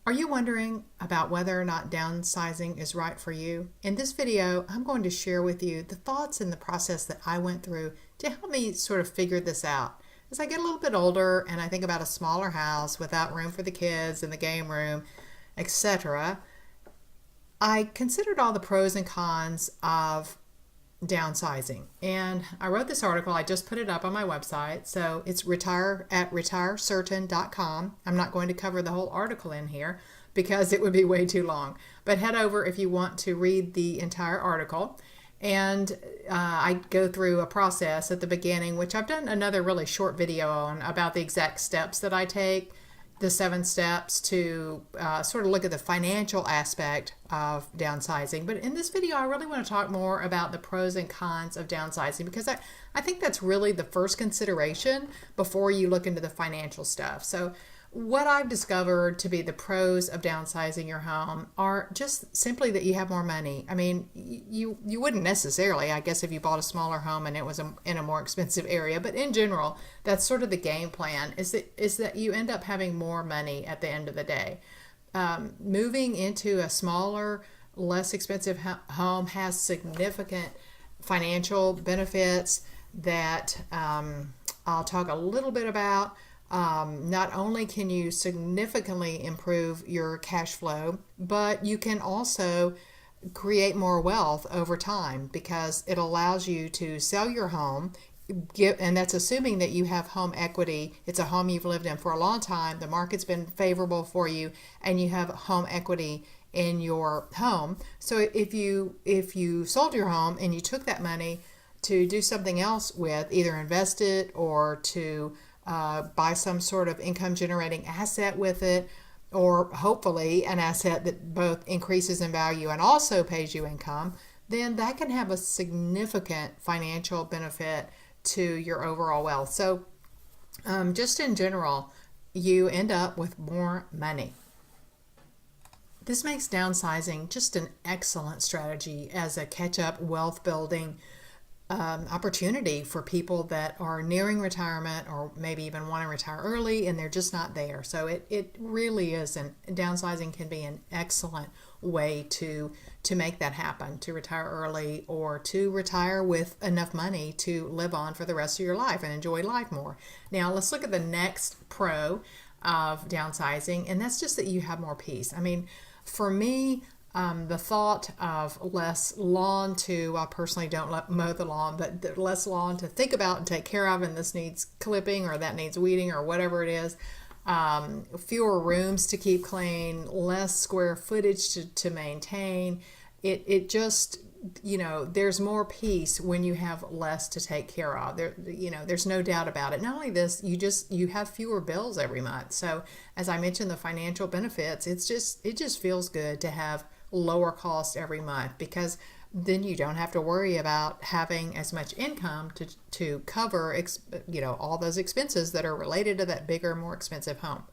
Are you wondering about whether or not downsizing is right for you? In this video, I'm going to share with you the thoughts and the process that I went through to help me sort of figure this out. As I get a little bit older and I think about a smaller house without room for the kids in the game room, etc., I considered all the pros and cons of downsizing. And I wrote this article. I just put it up on my website. So it's retire at retirecertain.com. I'm not going to cover the whole article in here because it would be way too long. But head over if you want to read the entire article. And I go through a process at the beginning, which I've done another really short video on about the exact steps that I take, the 7 steps to sort of look at the financial aspect of downsizing. But in this video, I really want to talk more about the pros and cons of downsizing because I think that's really the first consideration before you look into the financial stuff. So what I've discovered to be the pros of downsizing your home are just simply that you have more money. I mean, you wouldn't necessarily, I guess, if you bought a smaller home and it was in a more expensive area, but in general, that's sort of the game plan, is that you end up having more money at the end of the day. Moving into a smaller, less expensive home has significant financial benefits that I'll talk a little bit about. Not only can you significantly improve your cash flow, but you can also create more wealth over time because it allows you to sell your home, and that's assuming that you have home equity. It's a home you've lived in for a long time, the market's been favorable for you, and you have home equity in your home. So if you sold your home and you took that money to do something else with, either invest it or to buy some sort of income generating asset with it, or hopefully an asset that both increases in value and also pays you income, then that can have a significant financial benefit to your overall wealth. So just in general, you end up with more money. This makes downsizing just an excellent strategy as a catch-up wealth building opportunity for people that are nearing retirement or maybe even want to retire early and they're just not there. So it really is, and downsizing can be an excellent way to make that happen, to retire early or to retire with enough money to live on for the rest of your life and enjoy life more. Now let's look at the next pro of downsizing, and that's just that you have more peace. I mean, for me, the thought of less lawn I personally don't mow the lawn, but less lawn to think about and take care of, and this needs clipping or that needs weeding or whatever it is, fewer rooms to keep clean, less square footage to maintain. It just, there's more peace when you have less to take care of. There's no doubt about it. Not only this, you have fewer bills every month. So as I mentioned, the financial benefits, it just feels good to have lower costs every month, because then you don't have to worry about having as much income to cover all those expenses that are related to that bigger, more expensive home.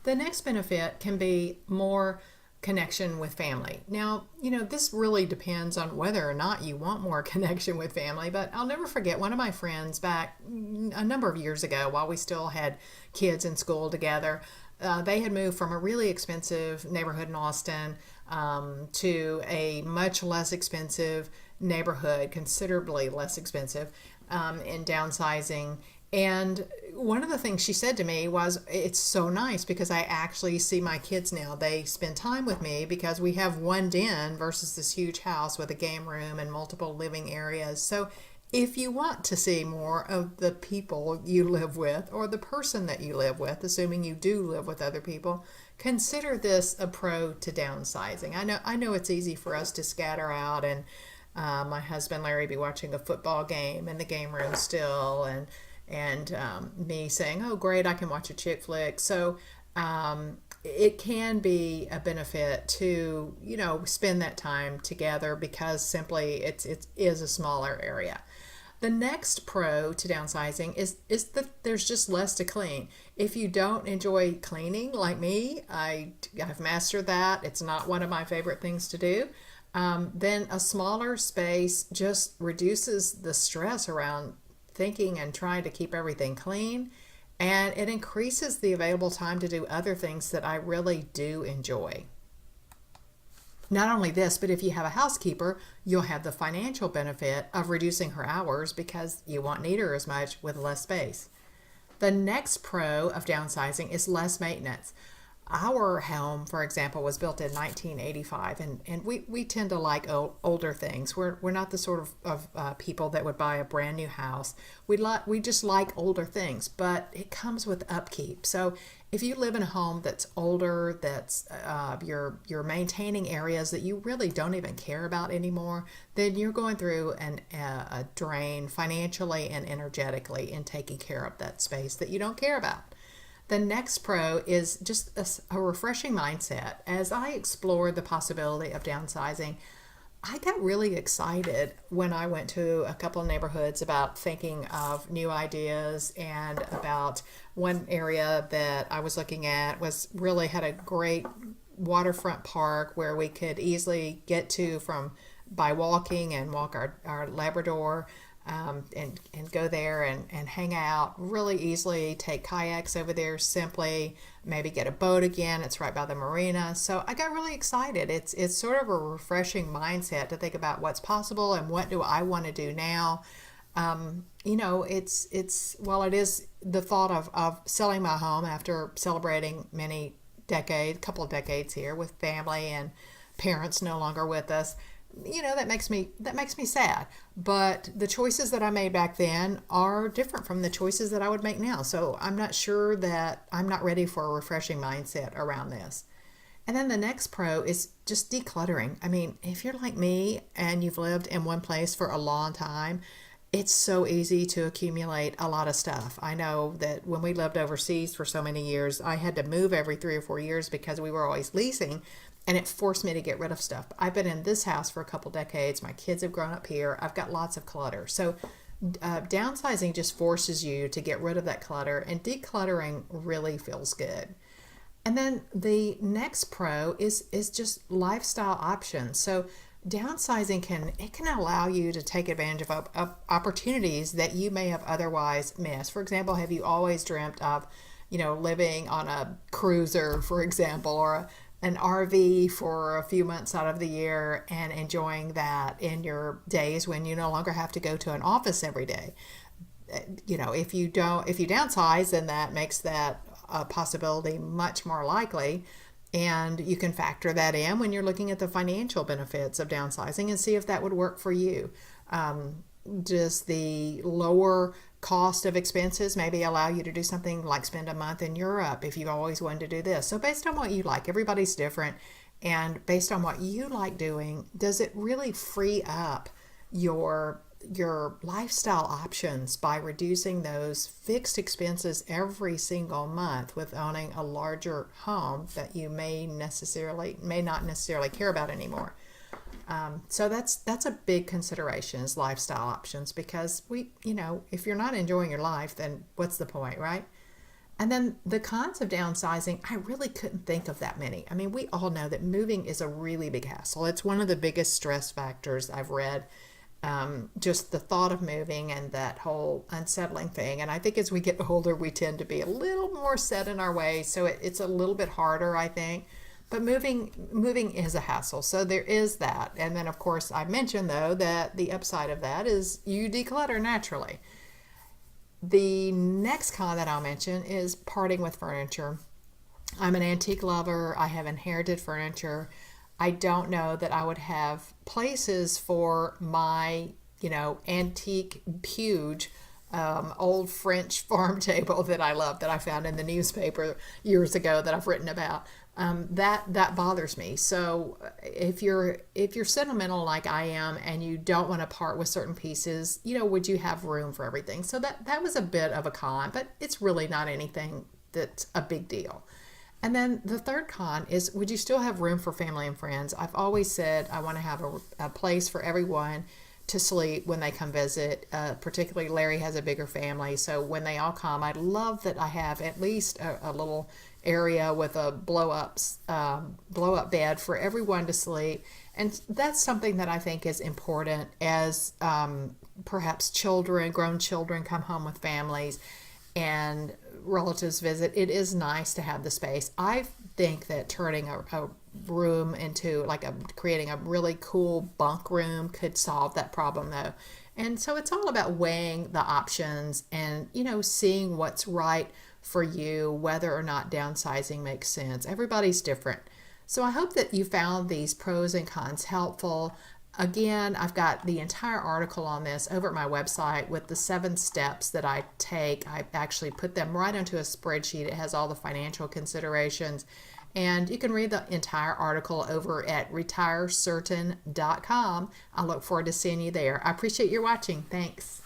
The next benefit can be more connection with family. Now, this really depends on whether or not you want more connection with family, but I'll never forget one of my friends back a number of years ago while we still had kids in school together. They had moved from a really expensive neighborhood in Austin to a much less expensive neighborhood, considerably less expensive, in downsizing. And one of the things she said to me was, it's so nice because I actually see my kids now. They spend time with me because we have one den versus this huge house with a game room and multiple living areas. So if you want to see more of the people you live with or the person that you live with, assuming you do live with other people, consider this a pro to downsizing. I know it's easy for us to scatter out, and my husband Larry be watching a football game in the game room still, and me saying, oh great, I can watch a chick flick. So it can be a benefit to spend that time together because simply it is a smaller area. The next pro to downsizing is that there's just less to clean. If you don't enjoy cleaning like me, I've mastered that. It's not one of my favorite things to do. Then a smaller space just reduces the stress around thinking and trying to keep everything clean. and it increases the available time to do other things that I really do enjoy. Not only this, but if you have a housekeeper, you'll have the financial benefit of reducing her hours because you won't need her as much with less space. The next pro of downsizing is less maintenance. Our home, for example, was built in 1985, and we tend to like older things. We're not the sort of people that would buy a brand new house. We just like older things, but it comes with upkeep. So if you live in a home that's older, that's you're maintaining areas that you really don't even care about anymore, then you're going through a drain financially and energetically in taking care of that space that you don't care about. The next pro is just a refreshing mindset. As I explored the possibility of downsizing, I got really excited when I went to a couple of neighborhoods about thinking of new ideas, and about one area that I was looking at was really had a great waterfront park where we could easily get to from by walking and walk our Labrador, and go there and hang out really easily, take kayaks over there simply, maybe get a boat again. It's right by the marina. So I got really excited. It's sort of a refreshing mindset to think about what's possible and what do I want to do now. It's while it is the thought of selling my home after celebrating couple of decades here with family and parents no longer with us, that makes me sad. But the choices that I made back then are different from the choices that I would make now. So I'm not sure that I'm not ready for a refreshing mindset around this. And then the next pro is just decluttering. I mean, if you're like me and you've lived in one place for a long time, it's so easy to accumulate a lot of stuff. I know that when we lived overseas for so many years, I had to move every 3 or 4 years because we were always leasing, and it forced me to get rid of stuff. I've been in this house for a couple decades. My kids have grown up here. I've got lots of clutter. So downsizing just forces you to get rid of that clutter, and decluttering really feels good. And then the next pro is just lifestyle options. So downsizing can allow you to take advantage of opportunities that you may have otherwise missed. For example, have you always dreamt of, living on a cruiser, for example, or an RV for a few months out of the year and enjoying that in your days when you no longer have to go to an office every day? If you downsize, then that makes that a possibility much more likely. And you can factor that in when you're looking at the financial benefits of downsizing and see if that would work for you. Does the lower cost of expenses maybe allow you to do something like spend a month in Europe if you've always wanted to do this? So based on what you like, everybody's different. And based on what you like doing, does it really free up your lifestyle options by reducing those fixed expenses every single month with owning a larger home that you may not necessarily care about anymore? So that's a big consideration, is lifestyle options, because if you're not enjoying your life, then what's the point, right? And then the cons of downsizing, I really couldn't think of that many. I mean, we all know that moving is a really big hassle. It's one of the biggest stress factors I've read. Just the thought of moving and that whole unsettling thing. And I think as we get older, we tend to be a little more set in our ways. So it's a little bit harder, I think. But moving is a hassle. So there is that. And then, of course, I mentioned, though, that the upside of that is you declutter naturally. The next con that I'll mention is parting with furniture. I'm an antique lover. I have inherited furniture. I don't know that I would have places for my, antique, huge, old French farm table that I love, that I found in the newspaper years ago that I've written about. That bothers me. So if you're sentimental like I am and you don't want to part with certain pieces, would you have room for everything? So that was a bit of a con, but it's really not anything that's a big deal. And then the third con is, would you still have room for family and friends? I've always said I want to have a place for everyone to sleep when they come visit. Particularly Larry has a bigger family, so when they all come, I'd love that I have at least a little area with a blow up bed for everyone to sleep. And that's something that I think is important as perhaps grown children come home with families. and relatives visit, it is nice to have the space. I think that turning a room into creating a really cool bunk room could solve that problem though. And so it's all about weighing the options and, seeing what's right for you, whether or not downsizing makes sense. Everybody's different. So I hope that you found these pros and cons helpful. Again, I've got the entire article on this over at my website with the 7 steps that I take. I actually put them right onto a spreadsheet. It has all the financial considerations. And you can read the entire article over at retirecertain.com. I look forward to seeing you there. I appreciate your watching. Thanks.